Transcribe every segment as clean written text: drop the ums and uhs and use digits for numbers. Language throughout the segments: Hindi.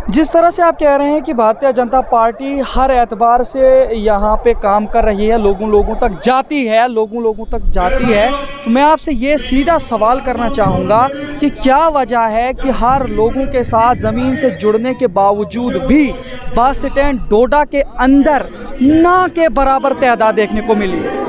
जिस तरह से आप कह रहे हैं कि भारतीय जनता पार्टी हर एतबार से यहाँ पे काम कर रही है, लोगों तक जाती है, लोगों तक जाती है, तो मैं आपसे ये सीधा सवाल करना चाहूँगा कि क्या वजह है कि हर लोगों के साथ ज़मीन से जुड़ने के बावजूद भी बस स्टैंड डोडा के अंदर ना के बराबर तादाद देखने को मिली है।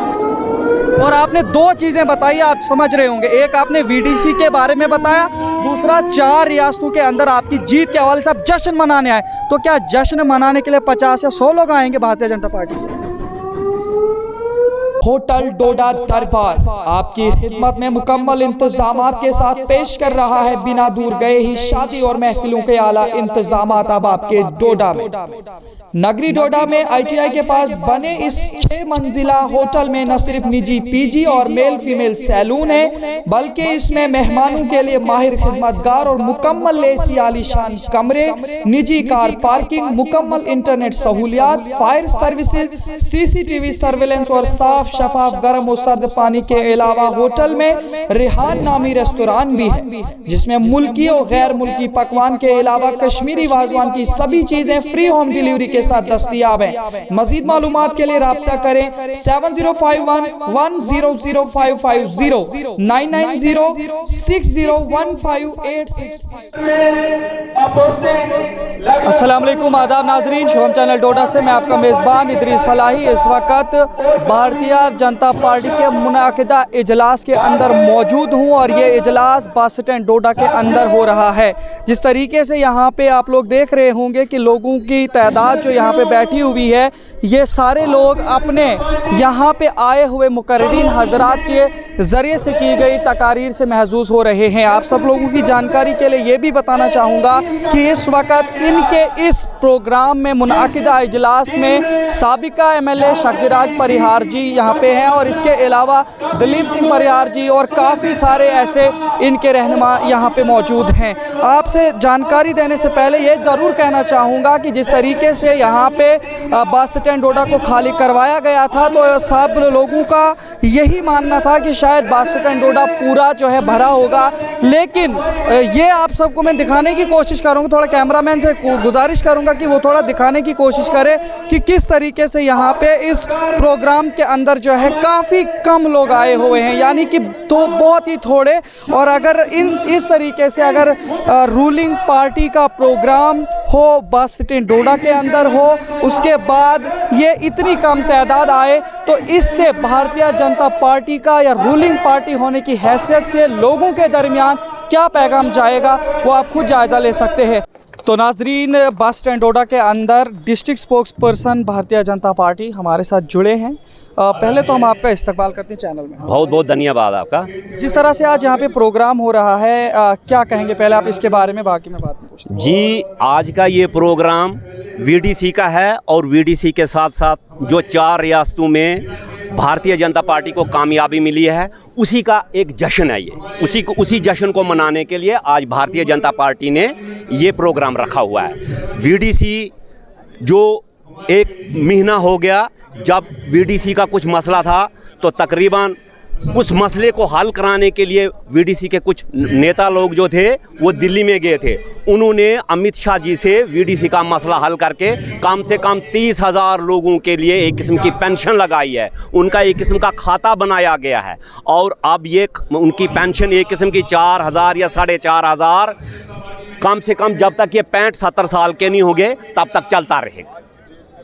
और आपने दो चीज़ें बताई, आप समझ रहे होंगे, एक आपने वीडीसी के बारे में बताया, दूसरा 4 रियासतों के अंदर आपकी जीत के हवाले से आप जश्न मनाने आए। तो क्या जश्न मनाने के लिए 50 या 100 लोग आएंगे भारतीय जनता पार्टी के? होटल डोडा दरबार आपकी खिदमत में मुकम्मल इंतजामात के साथ पेश कर रहा है। बिना दूर गए ही शादी और महफिलों के आला इंतजामात अब आपके डोडा में। नगरी डोडा में ITI के पास बने इस 6 मंजिला होटल में न सिर्फ निजी PG और मेल फीमेल सैलून है, बल्कि इसमें मेहमानों के लिए माहिर खिदमतगार और मुकम्मल एसी आलीशान कमरे, निजी कार पार्किंग, मुकम्मल इंटरनेट सहूलियात, फायर सर्विसेज, CCTV सर्वेलेंस और साफ शफाफ गर्म और सर्द पानी के अलावा होटल में रेहान नामी रेस्तोरां भी है, जिसमें मुल्की और गैर मुल्की पकवान के अलावा कश्मीरी वाजवान की सभी चीजें फ्री होम डिलीवरी के साथ दस्तयाब है। मजीद मालूमात के लिए राब्ता करें 7051100550 990601586। अस्सलाम वालेकुम, आदाब नाजरीन, शुभम चैनल डोडा से मैं आपका मेज़बान इदरीस फलाही इस वक्त भारतीय जनता पार्टी के मुनाकिदा इजलास के अंदर मौजूद हूं और ये इजलास बस स्टैंड डोडा के अंदर हो रहा है। जिस तरीके से यहाँ पे आप लोग देख रहे होंगे कि लोगों की तादाद जो यहाँ पे बैठी हुई है, ये सारे लोग अपने यहाँ पे आए हुए मुकर्रीन हजरात के ज़रिए से की गई तकारीर से महजूज़ हो रहे हैं। आप सब लोगों की जानकारी के लिए ये भी बताना चाहूँगा कि इस वक्त इनके इस प्रोग्राम में मुनाकिदा इजलास में साबिका MLA शक्तिराज परिहार जी यहाँ पे हैं और इसके अलावा दलीप सिंह परिहार जी और काफ़ी सारे ऐसे इनके रहनुमा यहाँ पे मौजूद हैं। आपसे जानकारी देने से पहले ये ज़रूर कहना चाहूँगा कि जिस तरीके से यहाँ पे बस स्टैंड डोडा को खाली करवाया गया था, तो सब लोगों का यही मानना था कि शायद बस स्टैंड डोडा पूरा जो है भरा होगा, लेकिन ये आप सबको मैं दिखाने की कोशिश करूँगा, थोड़ा कैमरामैन से गुजारिश करूँगा कि वो थोड़ा दिखाने की कोशिश करे कि किस तरीके से यहाँ पे इस प्रोग्राम के अंदर जो है काफ़ी कम लोग आए हुए हैं, यानी कि तो बहुत ही थोड़े। और अगर इस तरीके से अगर रूलिंग पार्टी का प्रोग्राम हो बस स्टैंड डोडा के अंदर हो, उसके बाद ये इतनी कम तादाद आए, तो इससे भारतीय जनता पार्टी का या रूलिंग पार्टी होने की हैसियत से लोगों के दरमियान क्या पैगाम जाएगा, वो आप खुद जायज़ा ले सकते हैं। तो नाजरीन, बस स्टैंड डोडा के अंदर district spokes person Bharatiya Janata party हमारे साथ जुड़े हैं। पहले तो हम आपका इस्तकबाल करते हैं चैनल में। बहुत बहुत धन्यवाद आपका। जिस तरह से आज यहाँ पे प्रोग्राम हो रहा है, क्या कहेंगे पहले आप इसके बारे में, बाकी मैं बात में पूछता हूँ। जी, आज का ये प्रोग्राम VDC का है और VDC के साथ साथ जो 4 रियासतों में भारतीय जनता पार्टी को कामयाबी मिली है, उसी का एक जश्न है। ये उसी जश्न को मनाने के लिए आज भारतीय जनता पार्टी ने ये प्रोग्राम रखा हुआ है। VDC जो एक महीना हो गया जब VDC का कुछ मसला था, तो तकरीबन उस मसले को हल कराने के लिए VDC के कुछ नेता लोग जो थे वो दिल्ली में गए थे। उन्होंने अमित शाह जी से VDC का मसला हल करके कम से कम 30,000 लोगों के लिए एक किस्म की पेंशन लगाई है, उनका एक किस्म का खाता बनाया गया है और अब ये उनकी पेंशन एक किस्म की 4,000 या 4,500 कम से कम जब तक ये 65-70 साल के नहीं होंगे तब तक चलता रहेगा।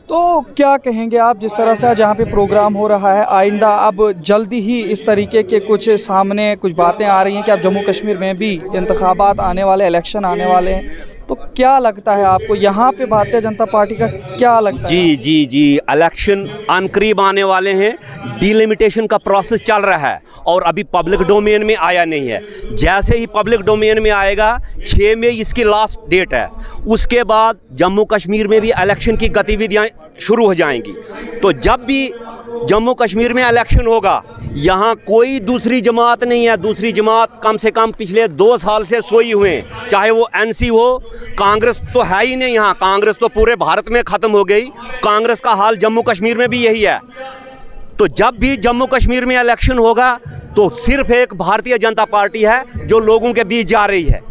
तो क्या कहेंगे आप, जिस तरह से आज यहाँ पे प्रोग्राम हो रहा है, आइंदा अब जल्दी ही इस तरीके के कुछ सामने कुछ बातें आ रही हैं कि अब जम्मू कश्मीर में भी इंतखाबात आने वाले, इलेक्शन आने वाले हैं, तो क्या लगता है आपको यहाँ पे भारतीय जनता पार्टी का क्या लगता है? जी, इलेक्शन अनकरीब आने वाले हैं। डिलिमिटेशन का प्रोसेस चल रहा है और अभी पब्लिक डोमेन में आया नहीं है। जैसे ही पब्लिक डोमेन में आएगा, 6 मई इसकी लास्ट डेट है, उसके बाद जम्मू कश्मीर में भी इलेक्शन की गतिविधियाँ शुरू हो जाएंगी। तो जब भी जम्मू कश्मीर में इलेक्शन होगा, यहाँ कोई दूसरी जमात नहीं है। दूसरी जमात कम से कम पिछले 2 साल से सोई हुए हैं, चाहे वो NC हो, कांग्रेस तो है ही नहीं यहाँ। कांग्रेस तो पूरे भारत में ख़त्म हो गई। कांग्रेस का हाल जम्मू कश्मीर में भी यही है। तो जब भी जम्मू कश्मीर में इलेक्शन होगा, तो सिर्फ एक भारतीय जनता पार्टी है जो लोगों के बीच जा रही है।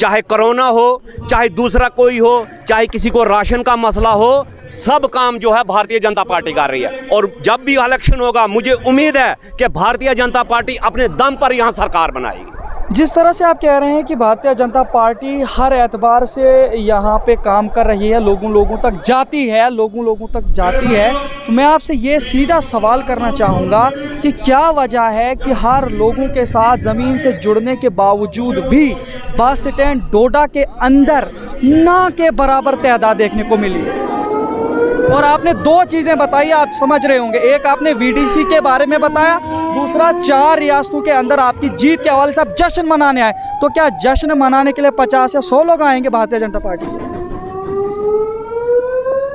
चाहे कोरोना हो, चाहे दूसरा कोई हो, चाहे किसी को राशन का मसला हो, सब काम जो है भारतीय जनता पार्टी कर रही है। और जब भी इलेक्शन होगा मुझे उम्मीद है कि भारतीय जनता पार्टी अपने दम पर यहाँ सरकार बनाएगी। जिस तरह से आप कह रहे हैं कि भारतीय जनता पार्टी हर एतबार से यहाँ पे काम कर रही है, लोगों तक जाती है, लोगों तक जाती है, तो मैं आपसे ये सीधा सवाल करना चाहूँगा कि क्या वजह है कि हर लोगों के साथ ज़मीन से जुड़ने के बावजूद भी बस स्टैंड डोडा के अंदर ना के बराबर तादाद देखने को मिली है। और आपने दो चीज़ें बताई, आप समझ रहे होंगे, एक आपने वीडीसी के बारे में बताया, दूसरा 4 रियासतों के अंदर आपकी जीत के हवाले से आप जश्न मनाने आए। तो क्या जश्न मनाने के लिए 50 या 100 लोग आएंगे भारतीय जनता पार्टी के?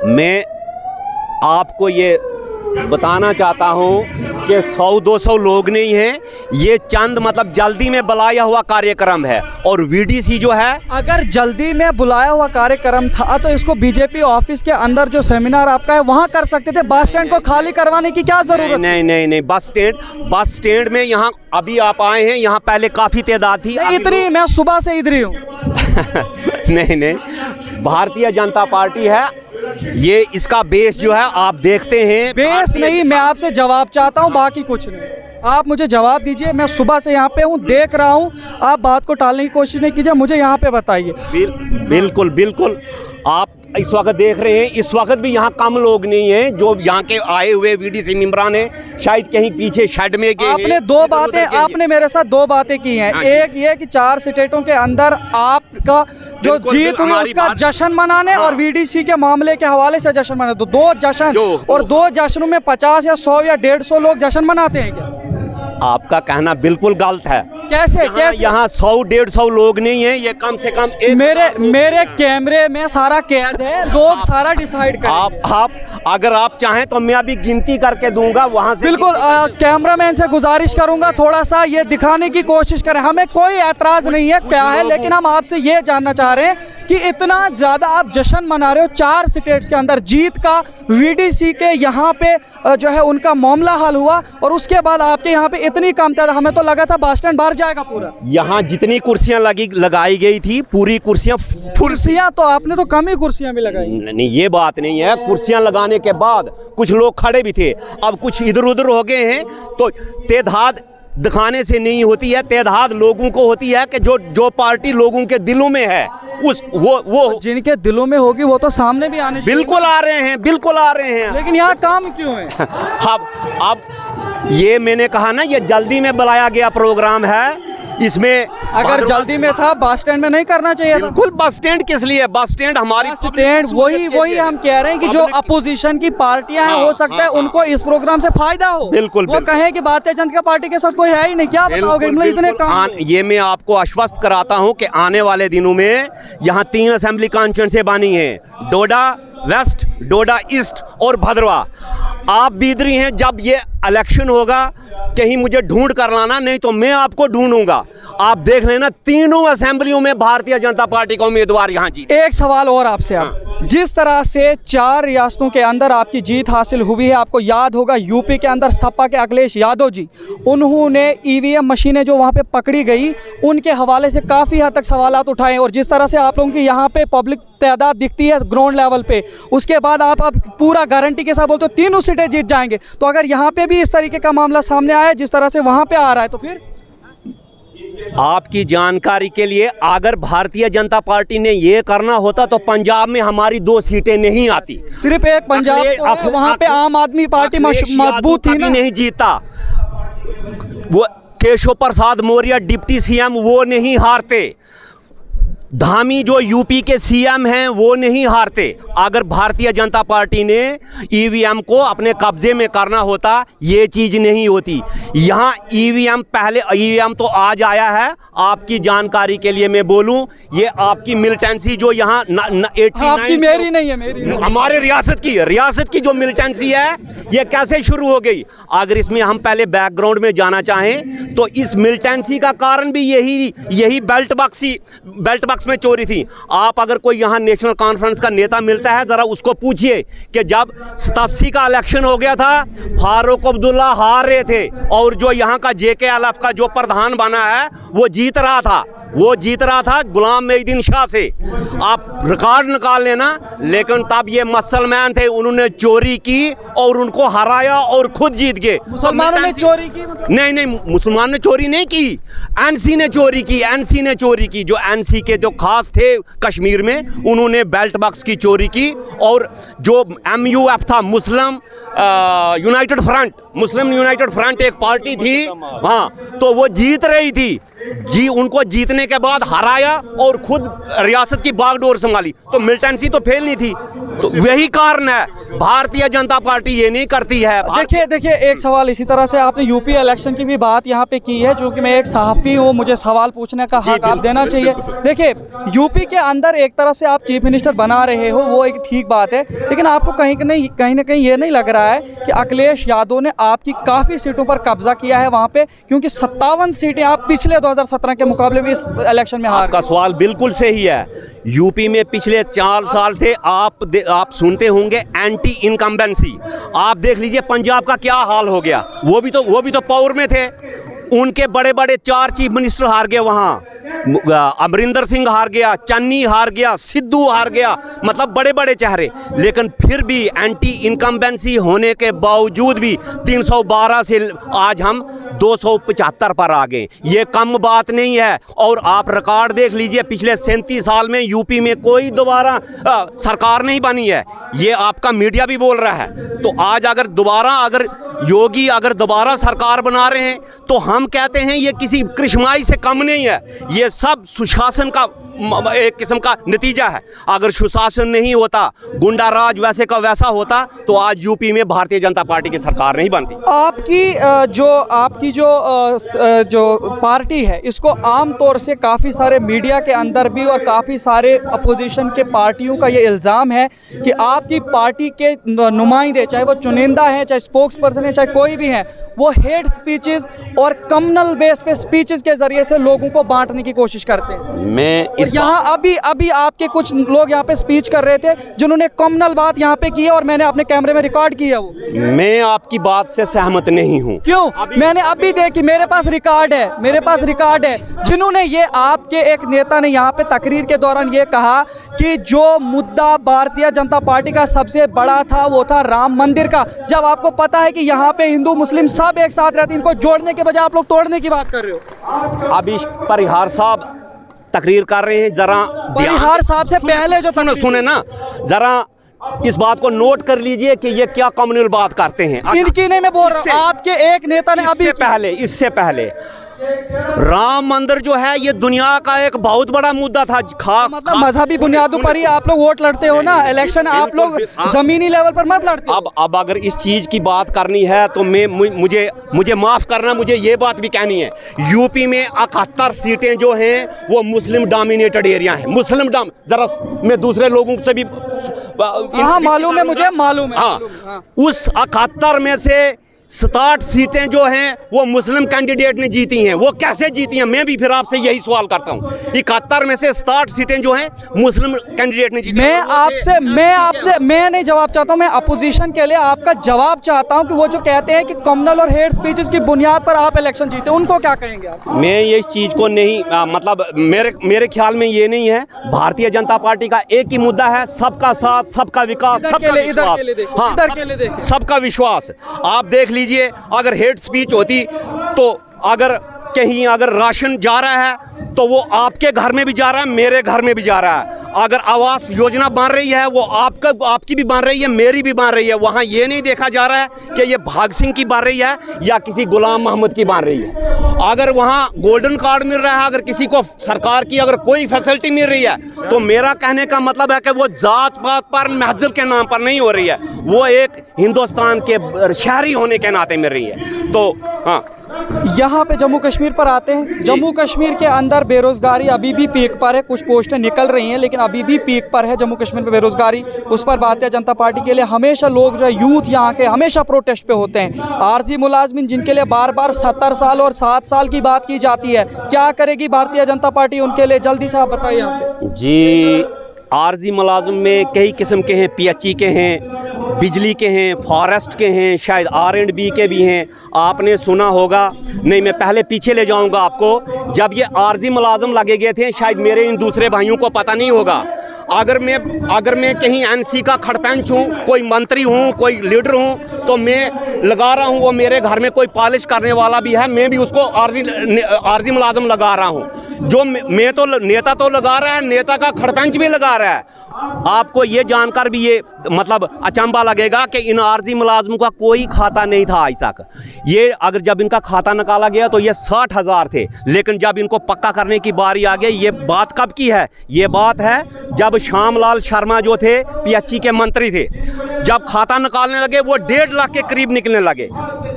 मैं आपको ये बताना चाहता हूँ कि 100-200 लोग नहीं हैं, ये चंद मतलब जल्दी में बुलाया हुआ कार्यक्रम है। और वीडीसी जो है, अगर जल्दी में बुलाया हुआ कार्यक्रम था तो इसको बीजेपी ऑफिस के अंदर जो सेमिनार आपका है वहाँ कर सकते थे, बस स्टैंड को खाली करवाने की क्या जरूरत? नहीं, बस स्टैंड में यहाँ अभी आप आए हैं, यहाँ पहले काफ़ी तादाद थी। इतनी मैं सुबह से इधर ही हूँ। नहीं, भारतीय जनता पार्टी है, ये इसका बेस जो है आप देखते हैं। बेस नहीं, मैं आपसे जवाब चाहता हूँ, बाकी कुछ नहीं। आप मुझे जवाब दीजिए, मैं सुबह से यहाँ पे हूँ, देख रहा हूँ, आप बात को टालने की कोशिश नहीं कीजिए, मुझे यहाँ पे बताइए। बिल्कुल आप इस वक्त देख रहे हैं, इस वक्त भी यहाँ कम लोग नहीं हैं जो यहाँ के आए हुए वीडीसी मेंबरान हैं, शायद कहीं पीछे शेड में गए। आपने मेरे साथ दो बातें की हैं। एक ये कि 4 स्टेटों के अंदर आपका जो जीत हुई उसका जश्न मनाने और वीडीसी के मामले के हवाले से जश्न मनाने, तो 2 जश्न, और 2 जश्नों में 50 या 100 या 150 लोग जश्न मनाते हैं क्या? आपका कहना बिल्कुल गलत है। कैसे? यहाँ 100-150 लोग नहीं हैं, ये कम से कम मेरे कैमरे में सारा कैद है, लोग सारा डिसाइड करेंगे। आप अगर आप चाहें तो मैं अभी गिनती करके दूंगा वहाँ से। बिल्कुल, कैमरामैन से गुजारिश करूंगा थोड़ा सा ये दिखाने की कोशिश करें। हमें कोई ऐतराज नहीं है क्या है, लेकिन हम आपसे ये जानना चाह रहे हैं कि इतना ज़्यादा आप जश्न मना रहे हो 4 स्टेट्स के अंदर जीत का, वीडीसी के यहाँ पे जो है उनका मामला हल हुआ, और उसके बाद आपके यहाँ पे इतनी कम तादाद, हमें तो लगा था बस स्टैंड बाहर जाएगा पूरा। यहाँ जितनी कुर्सियां लगाई गई थी, पूरी कुर्सियां तो आपने तो कम ही कुर्सियां भी लगाई। नहीं, ये बात नहीं है, कुर्सियां लगाने के बाद कुछ लोग खड़े भी थे, अब कुछ इधर उधर हो गए हैं। तो तादाद दिखाने से नहीं होती है, तादाद लोगों को होती है कि जो पार्टी लोगों के दिलों में है, वो जिनके दिलों में होगी वो तो सामने भी आने बिल्कुल आ रहे हैं। लेकिन यहाँ काम क्यों है? अब ये मैंने कहा ना, ये जल्दी में बुलाया गया प्रोग्राम है। इसमें अगर जल्दी में था बस स्टैंड में नहीं करना चाहिए था। बिल्कुल, बस स्टैंड किस लिए? बस स्टैंड हमारी स्टैंड वही हम कह रहे हैं कि जो अपोजिशन की पार्टियां हैं, हो सकता है उनको इस प्रोग्राम से फायदा हो। बिल्कुल, वो कहें कि भारतीय जनता पार्टी के साथ कोई है ही नहीं, क्या बताओगे? इतने काम। ये मैं आपको आश्वस्त कराता हूं कि आने वाले दिनों में यहाँ 3 असेंबली कॉन्स्टिट्यूएंसी बनी है, डोडा वेस्ट, डोडा ईस्ट और भद्रवा। आप बीदरी हैं, जब ये इलेक्शन होगा कहीं मुझे ढूंढ कर लाना, नहीं तो मैं आपको ढूंढूंगा। आप देख लेना, तीनों असेंबलियों में भारतीय जनता पार्टी का उम्मीदवार यहाँ जीत। एक सवाल और आपसे, जिस तरह से 4 रियासतों के अंदर आपकी जीत हासिल हुई है, आपको याद होगा यूपी के अंदर सपा के अखिलेश यादव जी, उन्होंने ईवीएम मशीनें जो वहाँ पे पकड़ी गई उनके हवाले से काफ़ी हद तक सवालात उठाए, और जिस तरह से आप लोगों की यहाँ पे पब्लिक तादाद दिखती है ग्राउंड लेवल पे, उसके बाद आप पूरा गारंटी के साथ बोलते हो 3 सीटें जीत जाएंगे। तो अगर यहाँ पे भी इस तरीके का मामला सामने आया जिस तरह से वहाँ पे आ रहा है, तो फिर आपकी जानकारी के लिए, अगर भारतीय जनता पार्टी ने ये करना होता तो पंजाब में हमारी 2 सीटें नहीं आती। सिर्फ एक पंजाब तो वहाँ पे आम आदमी पार्टी मजबूत थी ना, नहीं जीता। वो केशव प्रसाद मौर्य डिप्टी सीएम वो नहीं हारते, धामी जो यूपी के सीएम हैं वो नहीं हारते। अगर भारतीय जनता पार्टी ने ईवीएम को अपने कब्जे में करना होता, ये चीज़ नहीं होती। यहाँ ईवीएम पहले, ईवीएम तो आज आया है, आपकी जानकारी के लिए मैं बोलूँ, ये आपकी मिलिटेंसी जो यहाँ 89 मेरी नहीं है, मेरी हमारे रियासत की जो मिलिटेंसी है, ये कैसे शुरू हो गई? अगर इसमें हम पहले बैकग्राउंड में जाना चाहें तो इस मिलिटेंसी का कारण भी यही बेल्ट बक्स में चोरी थी। आप अगर कोई यहाँ नेशनल कॉन्फ्रेंस का नेता मिलता है, जरा उसको पूछिए कि जब 87 का इलेक्शन हो गया था, फारूक अब्दुल्ला हार रहे थे और जो यहाँ का JKLF का जो प्रधान बना है वो जीत रहा था। वो जीत रहा था गुलाम मोहद्दीन शाह से, आप रिकॉर्ड निकाल लेना। लेकिन तब ये मुसलमान थे, उन्होंने चोरी की और उनको हराया और खुद जीत गए। मुसलमानों ने चोरी की? मतलब नहीं, मुसलमान ने चोरी नहीं की, एनसी ने चोरी की। एनसी ने चोरी की, जो एनसी के जो खास थे कश्मीर में, उन्होंने बेल्ट बॉक्स की चोरी की। और जो MUF था, Muslim United front, Muslim United front एक पार्टी थी, हाँ, तो वो जीत रही थी जी, उनको जीतने के बाद हराया और खुद रियासत की बागडोर संभाली। तो मिलिटेंसी तो फेल नहीं थी, तो यही कारण है भारतीय जनता पार्टी ये नहीं करती है। देखिए एक सवाल इसी तरह से आपने यूपी इलेक्शन की भी बात यहाँ पे की है, जो कि मैं एक सहाफ़ी हूँ, मुझे सवाल पूछने का हक आप देना चाहिए। देखिए यूपी के अंदर एक तरफ से आप चीफ मिनिस्टर बना रहे हो, वो एक ठीक बात है, लेकिन आपको कहीं ना कहीं ये नहीं लग रहा है कि अखिलेश यादव ने आपकी काफ़ी सीटों पर कब्जा किया है वहाँ पे, क्योंकि 57 सीटें आप पिछले 2017 के मुकाबले में इस इलेक्शन में हार? आपका सवाल बिल्कुल सही है। यूपी में पिछले 4 साल से आप सुनते होंगे एंटी इनकम्बेंसी। आप देख लीजिए पंजाब का क्या हाल हो गया, वो भी तो पावर में थे, उनके बड़े बड़े 4 चीफ मिनिस्टर हार गए वहाँ। अमरिंदर सिंह हार गया, चन्नी हार गया, सिद्धू हार गया, मतलब बड़े बड़े चेहरे। लेकिन फिर भी एंटी इनकम्बेंसी होने के बावजूद भी 312 से आज हम 275 पर आ गए। ये कम बात नहीं है। और आप रिकॉर्ड देख लीजिए, पिछले 37 साल में यूपी में कोई दोबारा सरकार नहीं बनी है, ये आपका मीडिया भी बोल रहा है। तो आज अगर योगी दोबारा सरकार बना रहे हैं, तो हम कहते हैं ये किसी कृष्माई से कम नहीं है, ये सब सुशासन का एक किस्म का नतीजा है। अगर सुशासन नहीं होता, गुंडा राज वैसे का वैसा होता, तो आज यूपी में भारतीय जनता पार्टी की सरकार नहीं बनती। आपकी जो पार्टी है, इसको आम तौर से काफ़ी सारे मीडिया के अंदर भी और काफ़ी सारे अपोजिशन के पार्टियों का ये इल्ज़ाम है कि आपकी पार्टी के नुमाइंदे, चाहे वो चुनिंदा हैं, चाहे स्पोक्स पर्सन है, चाहे कोई भी हैं, वो हेट स्पीचेस और कम्युनल बेस पे स्पीचेस के ज़रिए से लोगों को बांटने की कोशिश करते हैं। मैं यहाँ अभी आपके कुछ लोग यहाँ पे स्पीच कर रहे थे जिन्होंने कम्युनल बात यहाँ पे की है, और मैंने अपने कैमरे में रिकॉर्ड किया। वो मैं आपकी बात से सहमत नहीं हूँ। क्यों? मैंने अभी देखी, मेरे पास रिकॉर्ड है जिन्होंने ये, आपके एक नेता ने यहाँ पे तकरीर के दौरान ये कहा कि जो मुद्दा भारतीय जनता पार्टी का सबसे बड़ा था वो था राम मंदिर का, जब आपको पता है कि यहाँ पे हिंदू मुस्लिम सब एक साथ रहते हैं, इनको जोड़ने के बजाय आप लोग तोड़ने की बात कर रहे हो। अभी परिहार साहब तकरीर कर रहे हैं, जरा परिहार साहब से पहले जो सुने ना, जरा इस बात को नोट कर लीजिए कि ये क्या कम्युनल बात करते हैं। इनकी नहीं मैं बोल रहा हूं, आपके एक नेता ने अभी इससे पहले राम मंदिर जो है ये दुनिया का एक बहुत बड़ा मुद्दा था। मतलब मजहबी बुनियादों पर ही आप लोग वोट लड़ते हो ना, इलेक्शन आप लोग जमीनी लेवल पर मत लड़ते। अब अगर इस चीज की बात करनी है तो मुझे माफ करना, मुझे ये बात भी कहनी है, यूपी में 71 सीटें जो हैं वो मुस्लिम डोमिनेटेड एरिया हैं। जरा मैं दूसरे लोगों से भी मालूम है, मुझे मालूम है। उस 71 में से 67 सीटें जो हैं वो मुस्लिम कैंडिडेट ने जीती हैं। वो कैसे जीती हैं, मैं भी फिर आपसे यही सवाल करता हूं। 71 में से 67 सीटें जो हैं मुस्लिम कैंडिडेट ने जीती। मैं नहीं जवाब चाहता हूं, मैं अपोजिशन के लिए आपका जवाब चाहता हूं कि वो जो कहते हैं कि कम्युनल और हेट स्पीचेस की बुनियाद पर आप इलेक्शन जीते, उनको क्या कहेंगे आप? मैं ये इस चीज को नहीं, मतलब मेरे ख्याल में ये नहीं है। भारतीय जनता पार्टी का एक ही मुद्दा है, सबका साथ, सबका विकास, सबका विश्वास। आप देख लीजिए, अगर हेट स्पीच होती तो अगर राशन जा रहा है तो वो आपके घर में भी जा रहा है, मेरे घर में भी जा रहा है। अगर आवास योजना बन रही है वो आपकी भी बन रही है, मेरी भी बन रही है। वहाँ ये नहीं देखा जा रहा है कि ये भाग सिंह की बन रही है या किसी गुलाम मोहम्मद की बन रही है। अगर वहाँ गोल्डन कार्ड मिल रहा है, अगर किसी को सरकार की अगर कोई फैसिलिटी मिल रही है, तो मेरा कहने का मतलब है कि वो जात पात पर, महजब के नाम पर नहीं हो रही है, वो एक हिंदुस्तान के शहरी होने के नाते मिल रही है। तो हाँ, यहाँ पे जम्मू कश्मीर पर आते हैं। जम्मू कश्मीर के अंदर बेरोजगारी अभी भी पीक पर है, कुछ पोस्टें निकल रही हैं लेकिन अभी भी पीक पर है जम्मू कश्मीर में बेरोजगारी। उस पर भारतीय जनता पार्टी के लिए हमेशा लोग जो है, यूथ यहाँ के हमेशा प्रोटेस्ट पे होते हैं। आरजी मुलाजमिन जिनके लिए बार बार 70 साल और 7 साल की बात की जाती है, क्या करेगी भारतीय जनता पार्टी उनके लिए? जल्दी से आप बताइए यहाँ पे। जी, आरजी मुलाजिम में कई किस्म के हैं, PHE के हैं, बिजली के हैं, फॉरेस्ट के हैं, शायद R&B के भी हैं। आपने सुना होगा, नहीं मैं पहले पीछे ले जाऊंगा आपको, जब ये आर्जी मुलाजम लगे गए थे, शायद मेरे इन दूसरे भाइयों को पता नहीं होगा, अगर मैं कहीं NC का खड़पेंच हूँ, कोई मंत्री हूँ, कोई लीडर हूँ, तो मैं लगा रहा हूँ, वो मेरे घर में कोई पॉलिश करने वाला भी है, मैं भी उसको आर्जी मुलाजम लगा रहा हूँ। जो मैं तो नेता तो लगा रहा है, नेता का खड़पेंच भी लगा रहा है। आपको ये जानकर भी ये मतलब अचंभा लगेगा कि इन आर्जी मुलाजमों का कोई खाता नहीं था आज तक। ये अगर जब इनका खाता निकाला गया तो ये 60,000 थे, लेकिन जब इनको पक्का करने की बारी आ गई, ये बात कब की है? ये बात है जब श्यामलाल शर्मा जो थे PHE के मंत्री थे, जब खाता निकालने लगे वो 1.5 लाख के करीब निकलने लगे।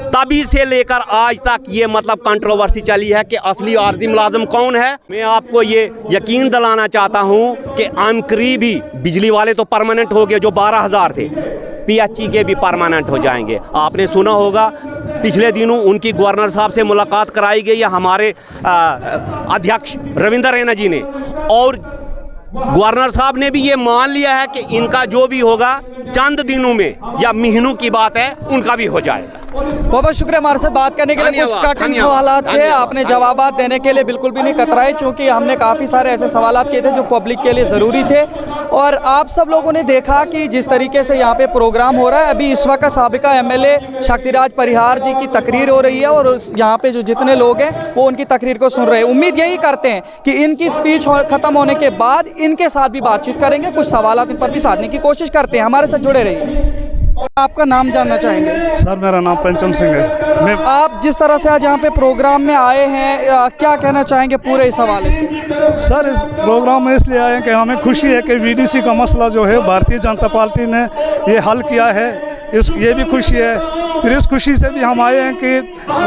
तभी से लेकर आज तक ये मतलब कंट्रोवर्सी चली है कि असली आर्जी मुलाजम कौन है। मैं आपको ये यकीन दिलाना चाहता हूँ कि अनकरीब ही बिजली वाले तो परमानेंट हो गए, जो 12,000 थे, PHE के भी परमानेंट हो जाएंगे। आपने सुना होगा पिछले दिनों उनकी गवर्नर साहब से मुलाकात कराई गई है हमारे अध्यक्ष रविंद्र रैना जी ने, और गवर्नर साहब ने भी ये मान लिया है कि इनका जो भी होगा चंद दिनों में या महीनों की बात है, उनका भी हो जाएगा। बहुत शुक्रिया हमारे साथ बात करने के लिए। कुछ कठिन सवालात थे, आपने जवाब देने के लिए बिल्कुल भी नहीं कतराए, क्योंकि हमने काफ़ी सारे ऐसे सवालात किए थे जो पब्लिक के लिए ज़रूरी थे। और आप सब लोगों ने देखा कि जिस तरीके से यहाँ पे प्रोग्राम हो रहा है, अभी इस वक्त साबिका MLA शक्तिराज परिहार जी की तकरीर हो रही है, और यहाँ पे जो जितने लोग हैं वो उनकी तकरीर को सुन रहे हैं। उम्मीद यही करते हैं कि इनकी स्पीच ख़त्म होने के बाद इनके साथ भी बातचीत करेंगे, कुछ सवालात इन पर भी साधने की कोशिश करते हैं। हमारे साथ जुड़े रहिए। आपका नाम जानना चाहेंगे? सर मेरा नाम पंचम सिंह है। मैं आप जिस तरह से आज यहाँ पे प्रोग्राम में आए हैं, क्या कहना चाहेंगे पूरे इस हवाले से? सर इस प्रोग्राम में इसलिए आए हैं कि हमें खुशी है कि VDC का मसला जो है भारतीय जनता पार्टी ने ये हल किया है, ये भी खुशी है। फिर इस खुशी से भी हम आए हैं कि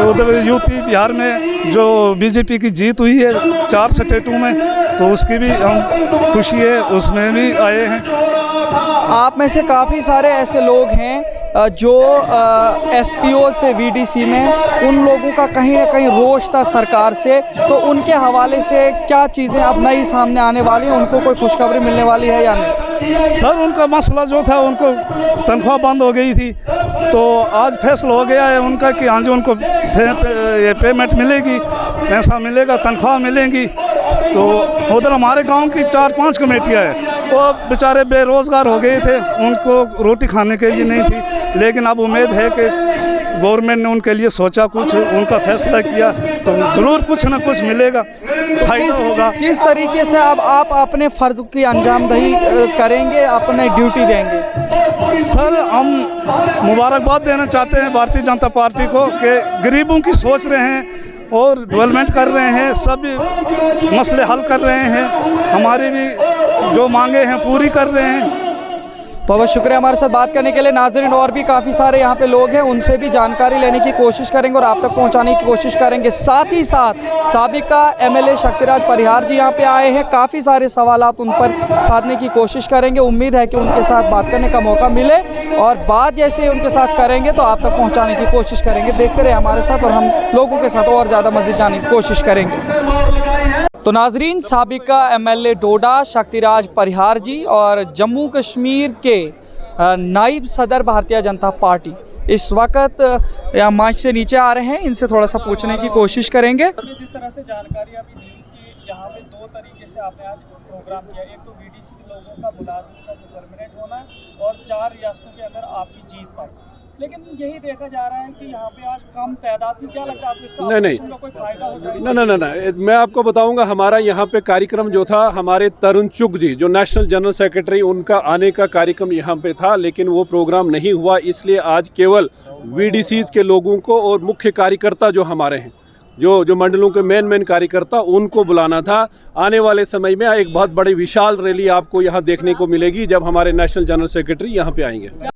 उधर UP बिहार में जो BJP की जीत हुई है 4 स्टेटों में, तो उसकी भी हम खुशी है, उसमें भी आए हैं। आप में से काफ़ी सारे ऐसे लोग हैं जो SPOs थे VDC में, उन लोगों का कहीं ना कहीं रोष था सरकार से, तो उनके हवाले से क्या चीज़ें अब नई सामने आने वाली हैं? उनको कोई खुशखबरी मिलने वाली है या नहीं? सर उनका मसला जो था, उनको तनख्वाह बंद हो गई थी, तो आज फैसला हो गया है उनका कि हाँ जी उनको पेमेंट मिलेगी, पैसा मिलेगा, तनख्वाह मिलेंगी। तो उधर हमारे गांव की 4-5 कमेटियाँ हैं, वो बेचारे बेरोज़गार हो गए थे, उनको रोटी खाने के लिए नहीं थी, लेकिन अब उम्मीद है कि गवर्नमेंट ने उनके लिए सोचा, कुछ उनका फैसला किया, तो ज़रूर कुछ ना कुछ मिलेगा, फायदा होगा। किस तरीके से अब आप अपने फ़र्ज़ की अंजामदही करेंगे, अपने ड्यूटी देंगे? सर हम मुबारकबाद देना चाहते हैं भारतीय जनता पार्टी को कि गरीबों की सोच रहे हैं और डेवलपमेंट कर रहे हैं, सभी मसले हल कर रहे हैं, हमारी भी जो मांगे हैं पूरी कर रहे हैं। बहुत शुक्रिया हमारे साथ बात करने के लिए। नाज़रीन और भी काफ़ी सारे यहाँ पे लोग हैं, उनसे भी जानकारी लेने की कोशिश करेंगे और आप तक पहुँचाने की कोशिश करेंगे। साथ ही साथ साबिका MLA शक्तिराज परिहार जी यहाँ पे आए हैं, काफ़ी सारे सवालात उन पर साधने की कोशिश करेंगे। उम्मीद है कि उनके साथ बात करने का मौका मिले, और बात जैसे उनके साथ करेंगे तो आप तक पहुँचाने की कोशिश करेंगे। देखते रहे हमारे साथ, और हम लोगों के साथ और ज़्यादा मज़ीद जाने की कोशिश करेंगे। तो नाजरीन, साबिका MLA डोडा शक्तिराज परिहार जी और जम्मू कश्मीर के नायब सदर भारतीय जनता पार्टी इस वक्त यहाँ मंच से नीचे आ रहे हैं, इनसे थोड़ा सा पूछने की कोशिश करेंगे। जिस तरह से जानकारी अभी दी कि यहाँ पे 2 तरीके से आपने आज प्रोग्राम किया, एक तो VDC के लोगों का मुलाजमों का जो परमानेंट होना है और 4 रियासतों के अंदर आपकी जीत पाई, लेकिन यही देखा जा रहा है कि यहाँ पे आज कम तादाद थी। क्या लगता है आपको इसका का कोई फायदा होगा? नहीं, मैं आपको बताऊंगा, हमारा यहाँ पे कार्यक्रम जो था, हमारे तरुण चुग जी जो नेशनल जनरल सेक्रेटरी, उनका आने का कार्यक्रम यहाँ पे था, लेकिन वो प्रोग्राम नहीं हुआ, इसलिए आज केवल VDCs के लोगों को और मुख्य कार्यकर्ता जो हमारे हैं, जो मंडलों के मेन कार्यकर्ता, उनको बुलाना था। आने वाले समय में एक बहुत बड़ी विशाल रैली आपको यहाँ देखने को मिलेगी जब हमारे नेशनल जनरल सेक्रेटरी यहाँ पे आएंगे।